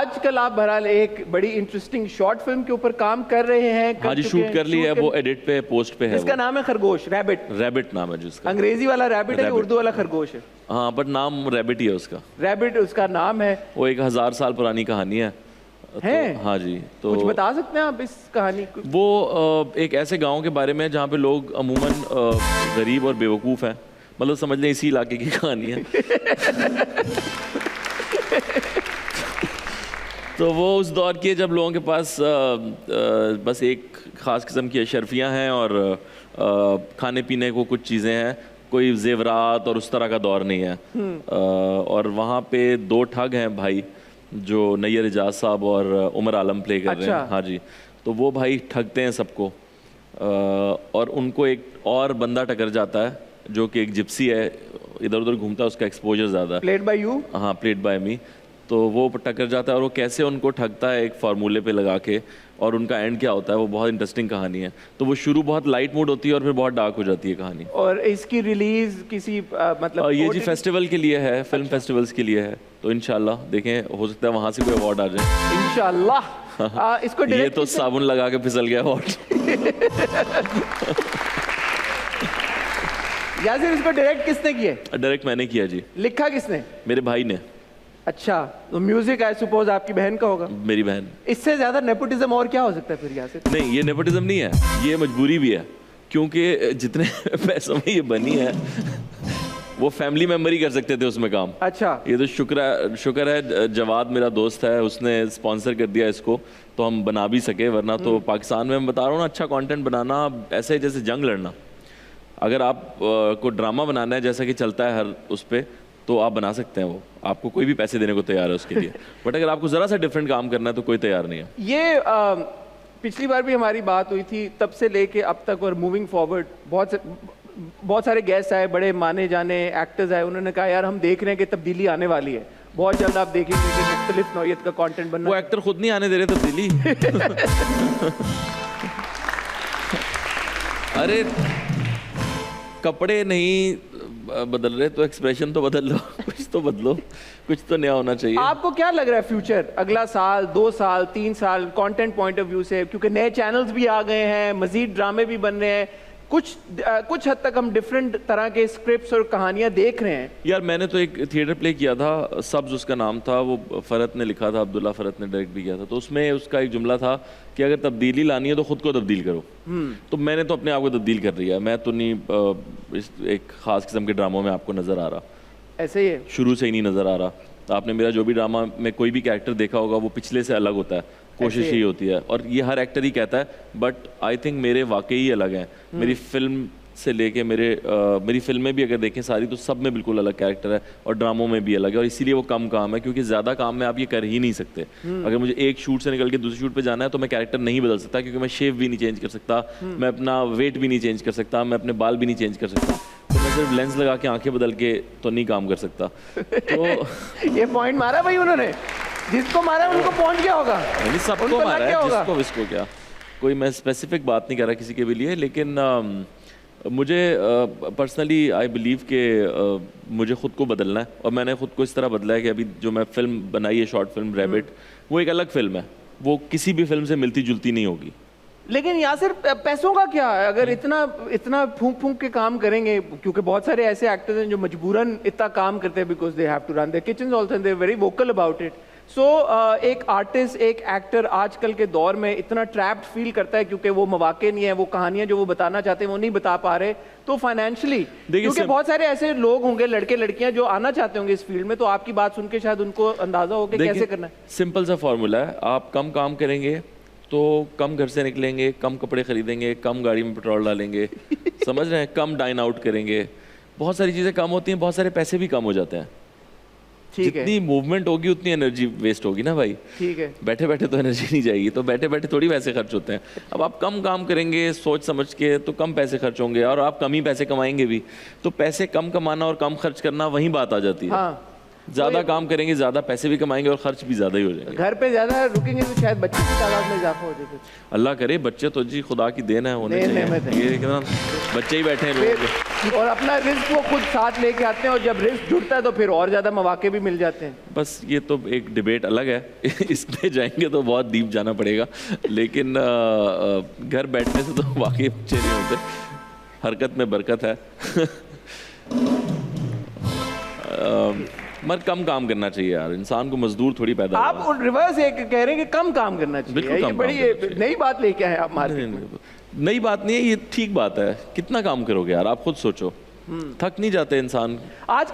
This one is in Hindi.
आजकल आप बहरहाल एक बड़ी इंटरेस्टिंग शॉर्ट फिल्म के ऊपर काम कर रहे हैं। हाँ जी, शूट कर ली है, वो एडिट पे पोस्ट पे है। इसका नाम है खरगोश, रैबिट। रैबिट नाम है जिसका। अंग्रेजी वाला रैबिट है, उर्दू वाला खरगोश है? हाँ, बट नाम रैबिट ही है उसका। रैबिट उसका नाम है। वो 1000 साल पुरानी कहानी है। तो, हाँ जी, तो कुछ बता सकते हैं आप इस कहानी को? वो एक ऐसे गांव के बारे में जहाँ पे लोग अमूमन गरीब और बेवकूफ़ हैं, मतलब समझ लें इसी इलाके की कहानी है। तो वो उस दौर की है जब लोगों के पास बस एक ख़ास किस्म की अशरफियाँ हैं और खाने पीने को कुछ चीज़ें हैं, कोई जेवरात और उस तरह का दौर नहीं है। और वहाँ पे 2 ठग हैं भाई, जो नैयर एजाज साहब और उमर आलम प्ले कर रहे हैं। हाँ जी, तो वो भाई ठगते हैं सबको, और उनको एक और बंदा टकर जाता है जो कि एक जिप्सी है, इधर उधर घूमता है, उसका एक्सपोजर ज़्यादा है। Played by you? हाँ, प्लेड बाय मी। तो वो टक्कर जाता है और वो कैसे उनको ठगता है एक फार्मूले पे लगा के, और उनका एंड क्या होता है, वो बहुत इंटरेस्टिंग कहानी है। तो वो शुरू बहुत लाइट मूड होती है और फिर बहुत डार्क हो जाती है कहानी। और इसकी रिलीज किसी मतलब ये जी फेस्टिवल के लिए है, फिल्म फेस्टिवल्स के लिए है, तो इंशाल्लाह देखें, हो सकता है वहाँ से कोई अवार्ड आ जाए इंशाल्लाह। इसको ये तो साबुन लगा के फिसल गया अवार्ड। यासिर, इसको डायरेक्ट किसने किया? डायरेक्ट मैंने किया जी। लिखा किसने? मेरे भाई ने। अच्छा, तो म्यूजिक आई सपोज आपकी बहन का होगा? मेरी बहन। इससे ज्यादा नेपोटिज्म और क्या हो सकता है फिर यासिर? नहीं, ये नेपोटिज्म नहीं है, ये मजबूरी भी है, क्योंकि जितने पैसों में ये बनी है वो फैमिली मेम्बर ही कर सकते थे उसमें काम। अच्छा, ये तो शुक्र है जवाद मेरा दोस्त है, उसने स्पॉन्सर कर दिया इसको, तो हम बना भी सके, वरना तो पाकिस्तान में मैं बता रहा हूँ ना, अच्छा कंटेंट बनाना ऐसे जैसे जंग लड़ना। अगर आप को ड्रामा बनाना है जैसा कि चलता है हर उस पर, तो आप बना सकते हैं, वो आपको कोई भी पैसे देने को तैयार है उसके लिए। बट अगर आपको ज़रा सा डिफरेंट काम करना है तो कोई तैयार नहीं है। ये पिछली बार भी हमारी बात हुई थी, तब से लेके अब तक और मूविंग फॉरवर्ड बहुत सारे गेस्ट आए, बड़े माने जाने एक्टर्स आए, उन्होंने कहा यार हम देख रहे हैं कि तब्दीली आने वाली है, बहुत जल्द आप देखेंगे कि मुख्तलिफ नौइयत का कंटेंट बनना। वो एक्टर खुद नहीं आने दे रहे तब्दीली। अरे कपड़े नहीं बदल रहे तो एक्सप्रेशन तो बदल लो, कुछ तो बदलो, कुछ तो नया होना चाहिए। आपको क्या लग रहा है फ्यूचर, अगला साल, 2 साल, 3 साल, कंटेंट पॉइंट ऑफ व्यू से? क्योंकि नए चैनल्स भी आ गए हैं, मजीद ड्रामे भी बन रहे हैं, कुछ हद तक हम डिफरेंट तरह के स्क्रिप्ट्स और कहानियां देख रहे हैं। यार मैंने तो एक थिएटर प्ले किया था, सब्ज उसका नाम था, वो फरत ने लिखा था, अब्दुल्ला फरत ने डायरेक्ट भी किया था। तो उसमें उसका एक जुमला था कि अगर तब्दीली लानी है तो खुद को तब्दील करो। तो मैंने तो अपने आप को तब्दील कर लिया। मैं तो नहीं एक ख़ास किस्म के ड्रामों में आपको नज़र आ रहा, ऐसे ही है, शुरू से ही नहीं नज़र आ रहा। आपने मेरा जो भी ड्रामा में कोई भी कैरेक्टर देखा होगा वो पिछले से अलग होता है, कोशिश ही होती है, और ये हर एक्टर ही कहता है। बट आई थिंक मेरे वाकई ही अलग हैं। मेरी फिल्म से लेके मेरी फिल्में भी अगर देखें सारी, तो सब में बिल्कुल अलग कैरेक्टर है, और ड्रामों में भी अलग है, और इसीलिए वो कम काम है, क्योंकि ज़्यादा काम में आप ये कर ही नहीं सकते। अगर मुझे एक शूट से निकल के दूसरे शूट पे जाना है तो मैं कैरेक्टर नहीं बदल सकता, क्योंकि मैं शेव भी नहीं चेंज कर सकता, मैं अपना वेट भी नहीं चेंज कर सकता, मैं अपने बाल भी नहीं चेंज कर सकता, तो मैं सिर्फ लेंस लगा के आंखें बदल के तो नहीं काम कर सकता। तो ये पॉइंट मारा भाई उन्होंने, जिसको मारा उनको पहुंच गया होगा। नहीं, सबको मारा है, जिसको क्या, कोई मैं स्पेसिफिक बात नहीं कर रहा किसी के भी लिए, लेकिन मुझे पर्सनली आई बिलीव कि मुझे ख़ुद को बदलना है, और मैंने ख़ुद को इस तरह बदला है कि अभी जो मैं फ़िल्म बनाई है, शॉर्ट फिल्म रैबिट, वो एक अलग फ़िल्म है, वो किसी भी फिल्म से मिलती जुलती नहीं होगी। लेकिन यासिर, पैसों का क्या है? अगर इतना फूंक फूंक के काम करेंगे, क्योंकि बहुत सारे ऐसे एक्टर्स हैं जो मजबूरन इतना काम करते हैं because they have to run their kitchens also and they are very vocal about it. So एक आर्टिस्ट, एक एक्टर आजकल के दौर में इतना ट्रैप्ड फील करता है, क्योंकि वो मौके नहीं है, वो कहानियां जो वो बताना चाहते हैं वो नहीं बता पा रहे, तो फाइनेंशियली, क्योंकि बहुत सारे ऐसे लोग होंगे, लड़के लड़कियां जो आना चाहते होंगे इस फील्ड में, तो आपकी बात सुन के शायद उनको अंदाजा हो कि कैसे करना है। सिंपल सा फॉर्मूला है, आप कम काम करेंगे तो कम घर से निकलेंगे, कम कपड़े खरीदेंगे, कम गाड़ी में पेट्रोल डालेंगे, समझ रहे हैं, कम डाइन आउट करेंगे, बहुत सारी चीज़ें कम होती हैं, बहुत सारे पैसे भी कम हो जाते हैं। जितनी मूवमेंट होगी उतनी एनर्जी वेस्ट होगी ना भाई। ठीक है, बैठे बैठे तो एनर्जी नहीं जाएगी, तो बैठे बैठे थोड़ी पैसे खर्च होते हैं। अब आप कम काम करेंगे सोच समझ के तो कम पैसे खर्च होंगे, और आप कम ही पैसे कमाएंगे भी, तो पैसे कम कमाना और कम खर्च करना वही बात आ जाती है। हाँ, ज्यादा काम करेंगे, ज्यादा पैसे भी कमाएंगे, और खर्च भी ज्यादा ही हो जाएंगे। घर पे ज्यादा रुकेंगे तो शायद बच्चे की तादाद में इजाफा हो जाए। अल्लाह करे, बच्चे तो जी खुदा की देन है, होने चाहिए। ये बच्चे ही बैठे हैं लोग। और अपना रिस्क वो खुद साथ लेके आते हैं, और जब रिस्क जुड़ता है तो फिर और ज़्यादा मौके भी मिल जाते हैं। बस ये तो एक डिबेट अलग है इसमें जाएंगे तो बहुत डीप जाना पड़ेगा, लेकिन घर बैठने से तो वाकई अच्छे नहीं होते, हरकत में बरकत है। मगर कम काम करना चाहिए यार, इंसान को मजदूर थोड़ी पैदा आप रिवर्स एक कह रहे हैं कि कम काम करना चाहिए, ये बड़ी नई बात लेके आए आप मार्केट में। नई बात नहीं है, ये ठीक बात है। कितना काम करोगे यार, आप खुद सोचो, थक नहीं जाते इंसान। आज